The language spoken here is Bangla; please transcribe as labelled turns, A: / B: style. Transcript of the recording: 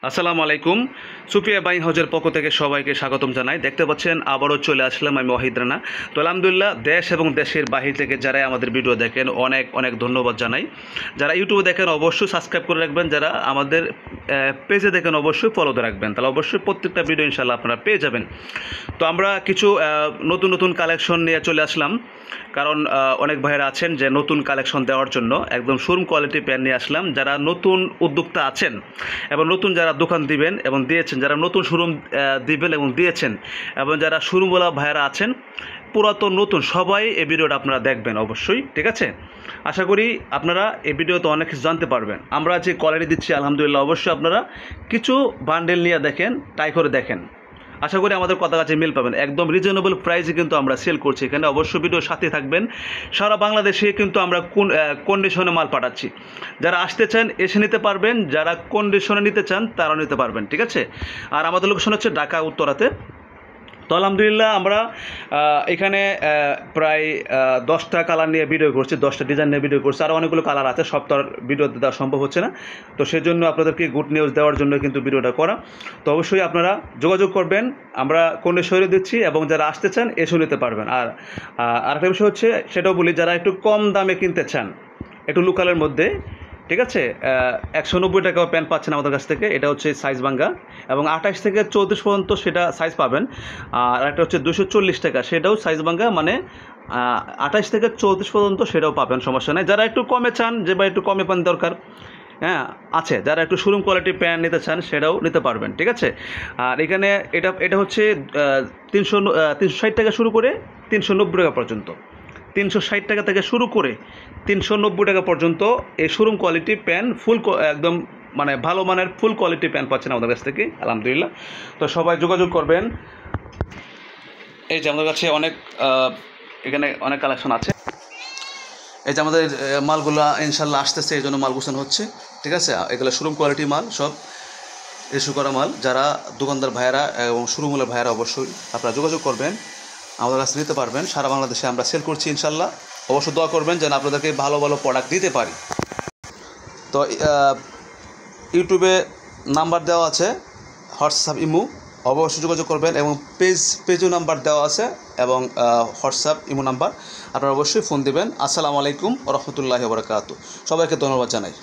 A: আসসালামু আলাইকুম। সুপ্রিয়া বাইং হাউজের পক্ষ থেকে সবাইকে স্বাগতম জানাই। দেখতে পাচ্ছেন আবারও চলে আসলাম আমি ওয়াহিদ রানা। তো আলহামদুলিল্লাহ, দেশ এবং দেশের বাহির থেকে যারা আমাদের ভিডিও দেখেন অনেক অনেক ধন্যবাদ জানাই। যারা ইউটিউবে দেখেন অবশ্যই সাবস্ক্রাইব করে রাখবেন, যারা আমাদের পেজে দেখেন অবশ্যই ফলোতে রাখবেন, তাহলে অবশ্যই প্রত্যেকটা ভিডিও ইনশাল্লাহ আপনারা পেয়ে যাবেন। তো আমরা কিছু নতুন নতুন কালেকশন নিয়ে চলে আসলাম, কারণ অনেক ভাইয়েরা আছেন যে নতুন কালেকশন দেওয়ার জন্য একদম শোরুম কোয়ালিটি প্যান্ট নিয়ে আসলাম। যারা নতুন উদ্যোক্তা আছেন এবং নতুন যারা দোকান দিবেন এবং দিয়েছেন, যারা নতুন শোরুম দিবেন এবং দিয়েছেন, এবং যারা শোরুমওয়ালা ভাইয়েরা আছেন, পুরাতন নতুন সবাই এই ভিডিওটা আপনারা দেখবেন অবশ্যই, ঠিক আছে? আশা করি আপনারা এই ভিডিওতে অনেক কিছু জানতে পারবেন। আমরা যে কোয়ালিটি দিচ্ছি আলহামদুলিল্লাহ, অবশ্যই আপনারা কিছু বান্ডেল নিয়ে দেখেন, ট্রাই করে দেখেন। আশা করি আমাদের কথা কাছে মিল পাবেন। একদম রিজনেবল প্রাইসে কিন্তু আমরা সেল করছি এখানে, অবশ্যই ভিডিওর সাথে থাকবেন। সারা বাংলাদেশে কিন্তু আমরা কোন কন্ডিশনে মাল পাঠাচ্ছি। যারা আসতে চান এসে নিতে পারবেন, যারা কন্ডিশনে নিতে চান তারাও নিতে পারবেন, ঠিক আছে? আর আমাদের লোকেশন হচ্ছে ঢাকা উত্তরাতে। তো আলহামদুলিল্লাহ আমরা এখানে প্রায় 10টা কালার নিয়ে ভিডিও করছি, 10টা ডিজাইন নিয়ে ভিডিও করছি। আরও অনেকগুলো কালার আছে, সব তো আর ভিডিওতে দেওয়া সম্ভব হচ্ছে না। তো সেজন্য আপনাদেরকে গুড নিউজ দেওয়ার জন্য কিন্তু ভিডিওটা করা। তো অবশ্যই আপনারা যোগাযোগ করবেন, আমরা কন্ডিশনে দিচ্ছি, এবং যারা আসতে চান এসেও নিতে পারবেন। আর আরেকটা বিষয় হচ্ছে, সেটাও বলি, যারা একটু কম দামে কিনতে চান, একটু লোকালের মধ্যে, ঠিক আছে, 190 টাকাও প্যান্ট পাচ্ছেন আমাদের কাছ থেকে। এটা হচ্ছে সাইজ ভাঙ্গা, এবং 28 থেকে 34 পর্যন্ত সেটা সাইজ পাবেন। আর একটা হচ্ছে 240 টাকা, সেটাও সাইজ ভাঙ্গা, মানে 28 থেকে 34 পর্যন্ত সেটাও পাবেন, সমস্যা নেই। যারা একটু কমে চান, যে বা একটু কমে প্যান্ট দরকার, হ্যাঁ আছে, যারা একটু শোরুম কোয়ালিটির প্যান্ট নিতে চান সেটাও নিতে পারবেন, ঠিক আছে? আর এখানে এটা হচ্ছে 360 টাকা শুরু করে 390 টাকা পর্যন্ত, 360 টাকা থেকে শুরু করে 390 টাকা পর্যন্ত এই শোরুম কোয়ালিটি প্যান্ট, ফুল একদম মানে ভালো মানের ফুল কোয়ালিটি প্যান্ট পাচ্ছেন আমাদের কাছ থেকে আলহামদুলিল্লাহ। তো সবাই যোগাযোগ করবেন। এই যে আমাদের কাছে এখানে অনেক কালেকশন আছে। এই যে আমাদের মালগুলো ইনশাল্লাহ আসতেছে, এই জন্য মাল গুছানো হচ্ছে, ঠিক আছে? এগুলো শোরুম কোয়ালিটি মাল, সব ইস্যু করা মাল। যারা দোকানদার ভাইয়েরা এবং শোরুমওয়ালা ভাইয়েরা অবশ্যই আপনারা যোগাযোগ করবেন, আমাদের কাছে নিতে পারবেন। সারা বাংলাদেশে আমরা সেল করছি ইনশাল্লাহ। অবশ্যই দোয়া করবেন যেন আপনাদেরকে ভালো ভালো প্রোডাক্ট দিতে পারি। তো ইউটিউবে নাম্বার দেওয়া আছে, হোয়াটসঅ্যাপ, ইমো, অবশ্যই যোগাযোগ করবেন, এবং পেজও নাম্বার দেওয়া আছে, এবং হোয়াটসঅ্যাপ, ইমো নাম্বার, আপনারা অবশ্যই ফোন দেবেন। আসসালামু আলাইকুম ওয়া রাহমাতুল্লাহি ওয়া বারাকাতুহু। সবাইকে ধন্যবাদ জানাই।